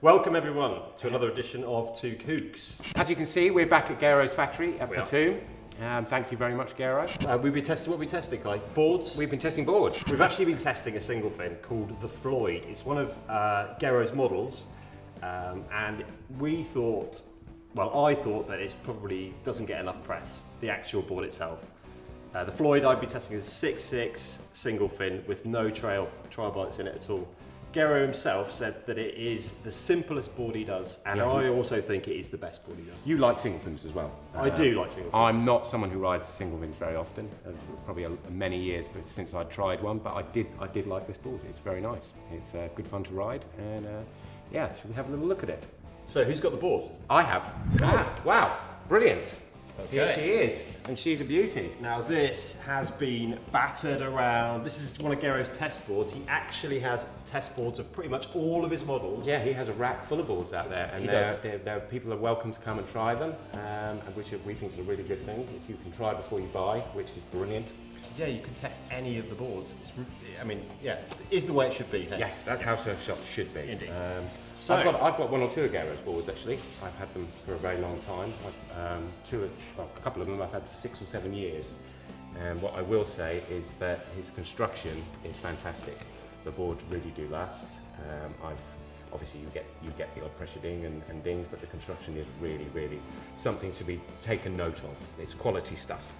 Welcome everyone to another edition of Two Kooks. As you can see, we're back at Garo's factory at Fatum. Thank you very much, Garo. We've been testing, what are we testing, Kai? Boards? We've been testing boards. We've actually been testing a single fin called the Floyd. It's one of Garo's models, and we thought, well, I thought that it probably doesn't get enough press, the actual board itself. The Floyd I've been testing is a 6.6 single fin with no trial bites in it at all. Garo himself said that it is the simplest board he does, and I also think it is the best board he does. You like single fins as well. I do like single fins. I'm not someone who rides single fins very often, probably many years since I tried one, but I did like this board. It's very nice. It's good fun to ride, and yeah, should we have a little look at it? So who's got the board? I have. Wow, brilliant. Okay. Here she is, and she's a beauty. Now this has been battered around. This is one of Garo's test boards. He actually has test boards of pretty much all of his models. Yeah, he has a rack full of boards out there, and people are welcome to come and try them, which we think is a really good thing. If you can try before you buy, which is brilliant. Yeah, you can test any of the boards. I mean, yeah, it is the way it should be. Hey? Yes, that's how surf shops should be. Indeed. So I've got one or two of Garo's boards actually. I've had them for a very long time. A couple of them I've had 6 or 7 years. And what I will say is that his construction is fantastic. The boards really do last. Obviously you get the odd pressure ding and dings, but the construction is really something to be taken note of. It's quality stuff.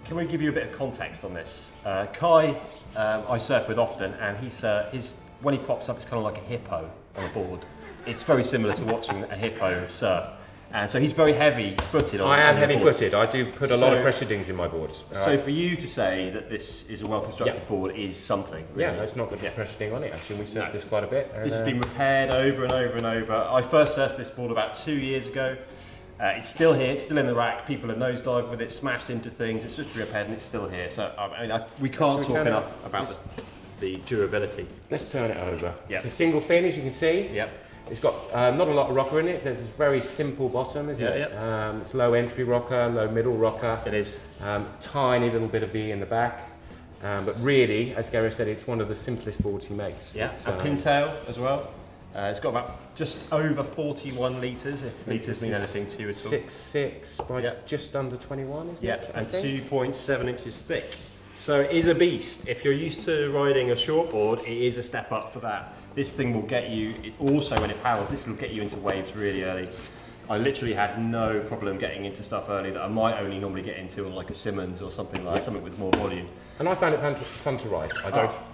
Can we give you a bit of context on this? Kai, I surf with often, and when he pops up, it's kind of like a hippo on a board. It's very similar to watching a hippo surf. And so he's very heavy-footed. I am heavy-footed. I do put a lot of pressure dings in my boards. So for you to say that this is a well-constructed board is something. Really. Yeah, there's not got a pressure ding on it. Actually, we surfed this quite a bit. This has been repaired over and over and over. I first surfed this board about 2 years ago. It's still here, it's still in the rack, people have nosedived with it, smashed into things, it's supposed to be repaired and it's still here. So we can't talk enough about the durability. Let's turn it over. It's a single fin, as you can see. Yep. It's got not a lot of rocker in it, so it's a very simple bottom, isn't it? It's low entry rocker, low middle rocker. It is. Tiny little bit of V in the back. But really, as Garo said, it's one of the simplest boards he makes. Yeah, a pintail as well. It's got about just over 41 litres, if litres mean anything to you at all. 6.6 by just under 21, isn't it? And 2.7 inches thick. So it is a beast. If you're used to riding a shortboard, it is a step up for that. This thing will get you, also when it paddles, this will get you into waves really early. I literally had no problem getting into stuff early that I might only normally get into on like a Simmons or something like something with more volume. And I found it fun to ride.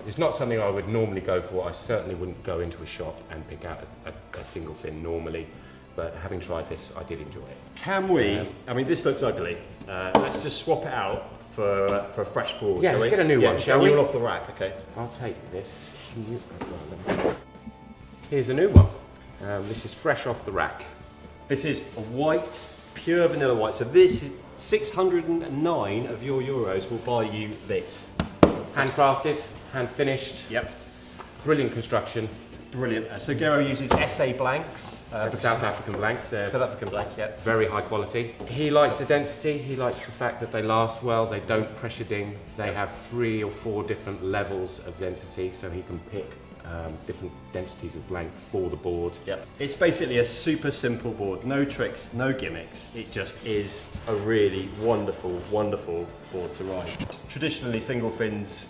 It's not something I would normally go for. I certainly wouldn't go into a shop and pick out a single fin normally. But having tried this, I did enjoy it. Can we, I mean this looks ugly, let's just swap it out for a fresh board, shall we? Let's get a new one, shall we? New one off the rack, okay. I'll take this. Here's a new one. This is fresh off the rack. This is a white, pure vanilla white. So this is 609 of your euros will buy you this. Handcrafted, hand finished. Yep. Brilliant construction. Brilliant. So Garo uses SA blanks. South African blanks. South African blanks, yeah. Very high quality. He likes the density. He likes the fact that they last well. They don't pressure ding. They have 3 or 4 different levels of density, so he can pick different densities of blank for the board. Yep. It's basically a super simple board. No tricks, no gimmicks. It just is a really wonderful board to ride. Traditionally, single fins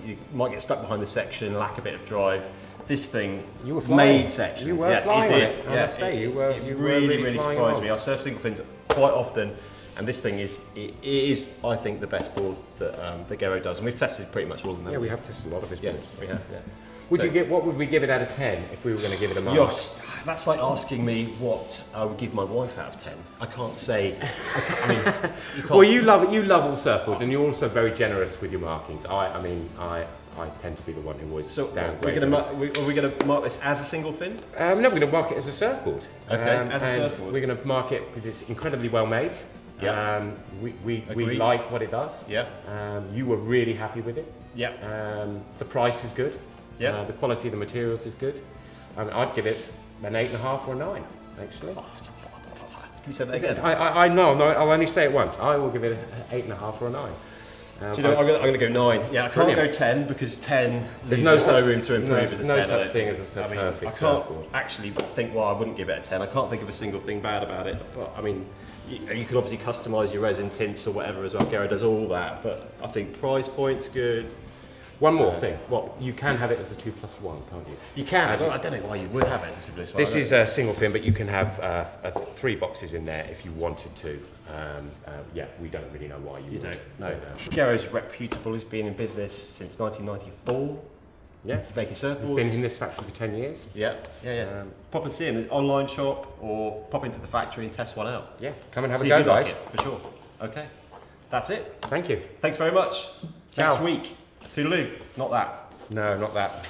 you might get stuck behind the section, lack a bit of drive. This thing made sections. You were flying it on it. I must say, you were really surprised me. I surf single fins quite often, and this thing is I think the best board that Garo does, and we've tested pretty much all of them. Yeah, we have tested a lot of his boards. We have. Yeah. What would we give it out of 10 if we were going to give it a mark? Yost, that's like asking me what I would give my wife out of 10. I can't say. I mean, you can't. Well, you love all surfboards, and you're also very generous with your markings. I tend to be the one who always downgrade. Are we going to mark this as a single fin? No, we're going to mark it as a surfboard. Okay, as a surfboard. We're going to mark it because it's incredibly well made. Yeah. We like what it does. Yeah. You were really happy with it. Yeah. The price is good. Yeah. The quality of the materials is good. I'd give it an 8.5 or a 9, actually. Can you say that again? I know, I'll only say it once. I will give it an 8.5 or a 9. Do you know, I'm going to go 9. Yeah, I can't Brilliant. go 10 because 10 There's leaves no us such- no room to improve no- as a no 10. such I don't thing think. as a I mean, perfect I can't surfboard. actually think why I wouldn't give it a 10. I can't think of a single thing bad about it. But I mean, you can obviously customise your resin tints or whatever as well. Gero does all that. But I think price point's good. One more thing. What? You can have it as a 2+1, can't you? You can. I don't know why you would have it as a simple as This is a single fin, but you can have 3 boxes in there if you wanted to. Yeah, we don't really know why you would. don't. No. Gero's reputable. He's been in business since 1994. Yeah, He's making surfboards. he's been in this factory for 10 years. Yeah. Pop and see him in the online shop or pop into the factory and test one out. Yeah, come and have See a if go, you like guys. it, for sure. Okay. That's it. Thank you. Thanks very much. Ciao. Next week. Toodaloo. Not that. No, not that.